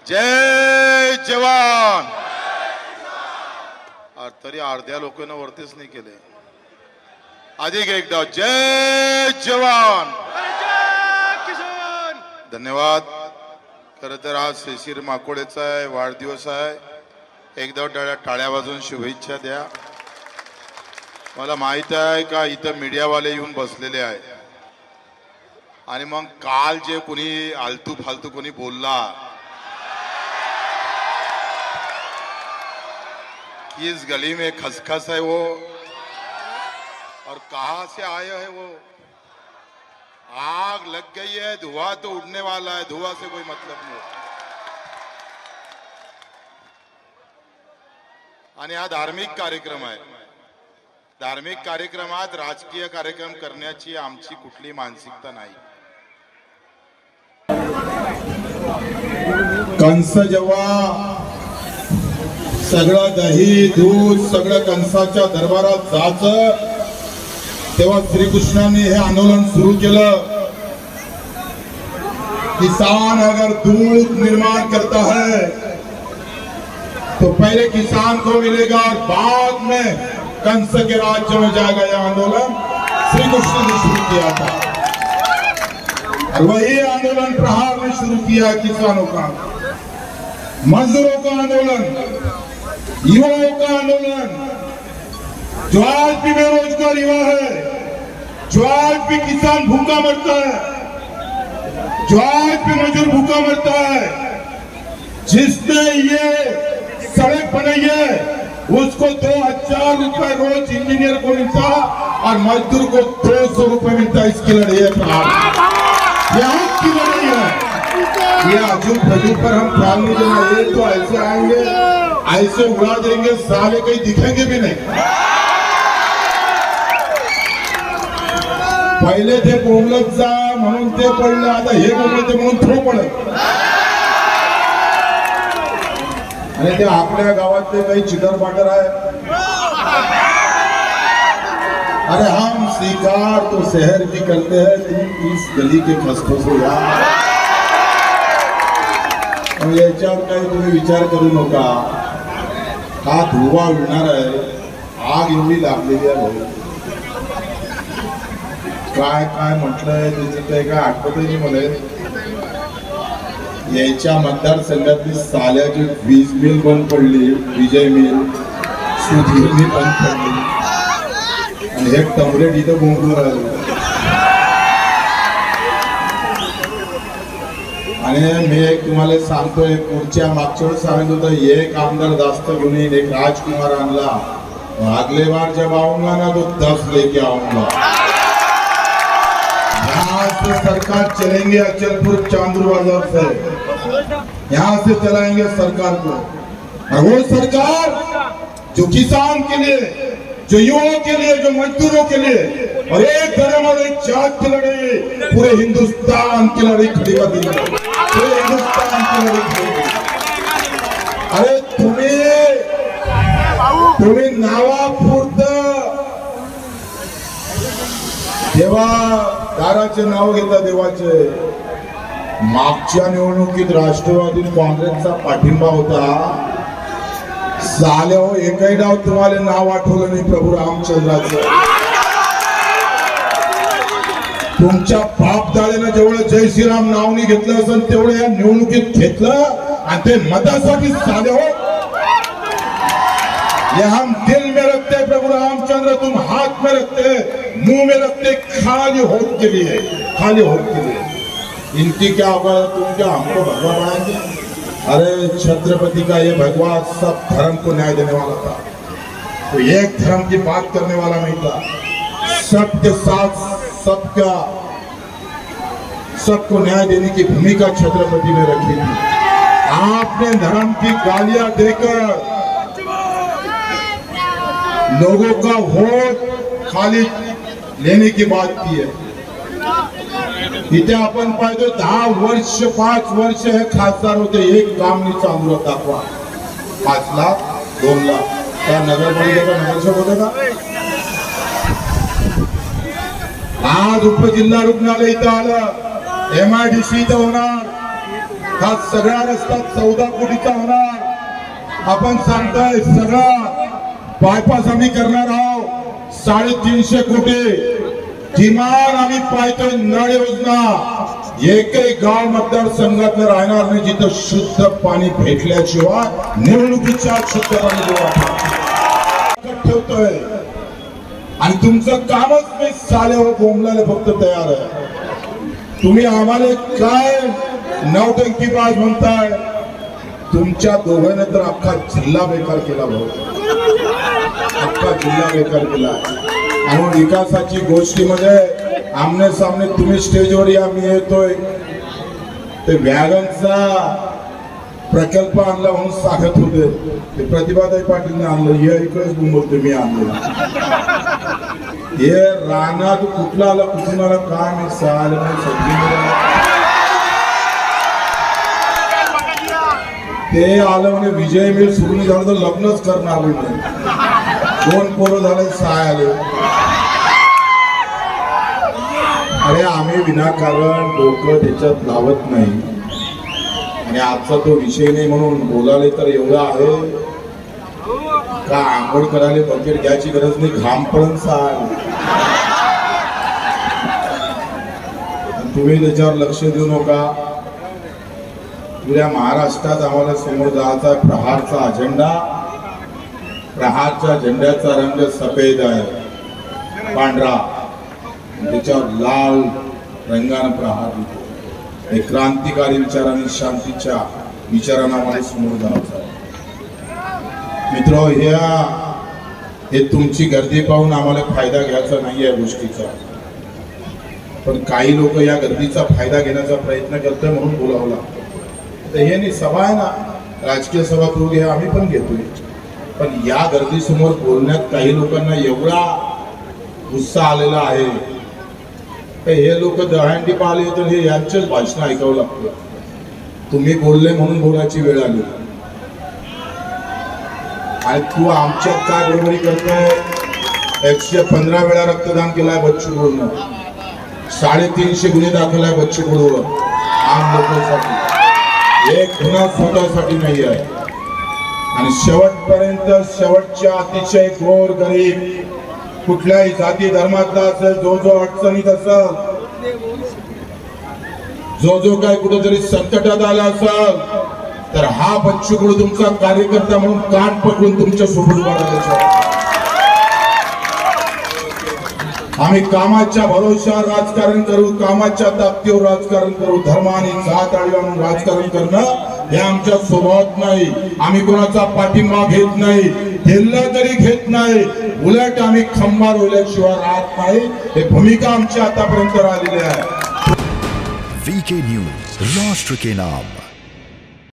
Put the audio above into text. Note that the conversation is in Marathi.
जय जवान. तरी अर्ध्या लोकांना वरतीच नाही केले. अधिक एकदा जय जवान. धन्यवाद. खरं तर आज शिशिर माकोडेचा आहे, वाढदिवस आहे. एकदा टाळ्या वाजवून शुभेच्छा द्या. मला माहित आहे का इथं मीडियावाले येऊन बसलेले आहे आणि मग काल जे कोणी आलतू फालतू कोणी बोलला कि इस गली में खसखस है वो और कहां से आया है वो. आग लग गई है, धुआं तो उड़ने वाला है, धुआं से कोई मतलब नहीं. आणि हा धार्मिक कार्यक्रम आहे. धार्मिक कार्यक्रमात राजकीय कार्यक्रम करण्याची आमची कुठली मानसिकता नाही. कंस जेव्हा सगळं दही दूध सगळं कंसाच्या दरबारात जायचं तेव्हा श्रीकृष्णांनी हे आंदोलन सुरू केलं. किसान अगर दूध निर्माण करता है तो पहले किसान को मिलेगा और बाद में कंस के राज्य में जाएगा. यह आंदोलन श्री कृष्ण ने शुरू किया था और वही आंदोलन प्रहार ने शुरू किया. किसानों का, मजदूरों का आंदोलन, युवाओं का आंदोलन. जो आज भी बेरोजगार युवा है, जो आज भी किसान भूखा मरता है, जो आज भी मजदूर भूखा मरता है, जिसने ये सड़क बनाई है उसको 2000 रुपए रोज इंजीनियर को मिलता और मजदूर को 200 रुपए मिलता. इसकी लड़ाई है, यहाँ की लड़ाई है. ये अजूब फजूब पर हम ख्याल नहीं देना. ये तो ऐसे आएंगे, ऐसे उड़ा देंगे, साले कहीं दिखेंगे भी नहीं. पहिले ते बोंबलत जा म्हणून ते पडलं, आता हे बोंबलते म्हणून थो पडत. आणि ते आपल्या गावातले काही चिटर पाटर आहे. अरे हम शिकार तो शहर की करते हैं, तुम इस गली के खस्तों से यार. याच्यावर काही तुम्ही विचार करू नका. हा धुवा उडणार आहे. आग एवढी लागलेली आहे भाऊ. काय काय म्हटलंय त्याचं काही काय आठवतही नाही मला. याच्या मतदारसंघातली साल्याची वीज मिल बंद पडली, विजय मिल, सुधीर मिल बंद पडली आणि हे टमरेट इथं बोंबलं राहिलं. आणि मी एक तुम्हाला सांगतोय, पुढच्या मागच्या वेळेस सांगितलं होतं एक आमदार जास्त घेऊन येईल, एक राजकुमार आणला. अगले बार जब आऊंगा ना तो 10 लेके आऊंगा. यहाँ से सरकार चलेंगे अचलपुर चांदूर बाजार से, यहाँ से चलाएंगे सरकार को. और वो सरकार जो किसान के लिए, जो युवाओं के लिए, जो मजदूरों के लिए और एक धर्म और एक जात की लड़ाई, पूरे हिंदुस्तान की लड़ाई खड़ी कर दी. पूरे हिंदुस्तान की लड़ाई खड़ी. अरे तुम्ही नावापुरत देवा दाराचे नाव घेता देवाचे. मागच्या निवडणुकीत राष्ट्रवादी काँग्रेसचा पाठिंबा होता. साले हो, एकही नाव तुम्हाला नाव आठवलं नाही प्रभू रामचंद्राचं. तुमच्या बापदादाने जेवढं जय श्रीराम नाव नाही घेतलं असेल तेवढं या निवडणुकीत घेतलं आणि ते मतासाठी साले हो. ये हम दिल में रखते प्रभु रामचंद्र, तुम हाथ में रखते, मुंह में रखते, खाली होठ के लिए, खाली होठ के लिए. इनकी क्या होगा, तुम क्या हमको भगवा बनाएंगे. अरे छत्रपति का ये भगवा सब धर्म को न्याय देने वाला था. तो एक धर्म की बात करने वाला नहीं था. सबके साथ सबको न्याय देने की भूमिका छत्रपति ने रखी थी. आपने धर्म की गालियां देकर लोगों का वोट खाली लेने की बात की है. इथे आपण पाहिजे 10 वर्ष 5 वर्ष हे खासदार होते, एक काम नाही चालू दाखवा. 5 लाख 2 लाख त्या नगरपालिकेचा नगरसेवक होते का. आज उपजिल्हा रुग्णालय इथं आलं, MIDC इथं होणार, हा सगळा रस्ता 14 कोटीचा होणार. आपण सांगताय सगळा बायपास आम्ही करणार आहोत 350 कोटी. किमान आम्ही पाहतोय नळ योजना एकही गाव मतदारसंघातलं राहणार नाही जिथं शुद्ध पाणी भेटल्याशिवाय निवडणुकीच्या शुद्ध पाणी ठेवतोय. आणि तुमचं कामच मी साले व बोंबलाले फक्त तयार आहे. तुम्ही आम्हाला काय नवटंकीबाज म्हणताय. तुमच्या दोघांनी तर अख्खा जिल्हा बेकार केला भाऊ, अख्खा जिल्हा बेकार केला. आणि विकासाची गोष्टीमध्ये आमने सामने तुम्ही स्टेजवर या, मी येतोय. ते वॅगनचा प्रकल्प आणला म्हणून सांगत होते, ते प्रतिभाताई पाटीलने आणलं. हे इकडेच बोलतो मी आणलं. हे रानात कुठला आलं कुठून आलं काय मी साल ते आलं म्हणे विजय मिल सुरू झालं तर लग्नच करणार नाही. 2 पोरं झाले 6 आले. अरे आम्ही विनाकारण डोकं त्याच्यात लावत नाही. आणि आजचा तो विषय नाही म्हणून बोलाले तर एवढा आहे का आंघोळ करायला बकेट घ्यायची गरज नाही. घाम पडून सांग तुम्ही त्याच्यावर लक्ष देऊ नका. उद्या महाराष्ट्रात आम्हाला समोर जायचा प्रहारचा अजेंडा. प्रहारच्या झेंड्याचा रंग सफेद आहे, पांढरा, त्याच्यावर लाल रंगाने प्रहार दिसतो. एक क्रांतिकारी विचारांनी शांतीच्या विचारांना आम्हाला समोर जायचं आहे. मित्र, हे तुमची गर्दी पाहून आम्हाला फायदा घ्यायचा नाही या गोष्टीचा. पण काही लोक या गर्दीचा फायदा घेण्याचा प्रयत्न करतोय म्हणून बोलावं लागतं. तर हे नाही, सभा आहे ना, राजकीय सभा करू घ्या, आम्ही पण घेतोय. पण या गर्दीसमोर बोलण्यात काही लोकांना एवढा उत्साह आलेला आहे. हे लोक दहांडी पाहिले तर हे यांचेच भाषण ऐकावं लागतं. तुम्ही बोलले म्हणून बोलायची वेळ आली. आणि तू आमच्यात काय बरोबरी करतोय. 115 वेळा रक्तदान केलाय बच्चू कडूंना. 350 गुन्हे दाखल आहे बच्चू कडूवर आम लोकांसाठी. एक गुन्हा स्वतःसाठी नाही आहे. आणि शेवटपर्यंत शेवटच्या अतिशय गोर गरीब कुठल्याही जाती धर्मातला असेल, जो अडचणीत असेल, जो काय कुठेतरी संकटात आला असेल तर हा बच्चू कडू तुमचा कार्यकर्ता म्हणून कान पकडून तुमच्या सोबत उभा राहायचा. आम्ही कामाच्या भरोश्यावर राजकारण करू, कामाच्या ताकदीवर राजकारण करू. धर्म आणि जात आडवी आणून राजकारण करणं हे आमच्या स्वभावात नाही. आम्ही कोणाचा पाठिंबा घेत नाही, दिल्ला तरी घेत नाही. उलट आम्ही खंबार होल्याशिवाय राहत नाही. हे भूमिका आमची आतापर्यंत राहिलेली आहे. VK न्यूज, राष्ट्र के नाम.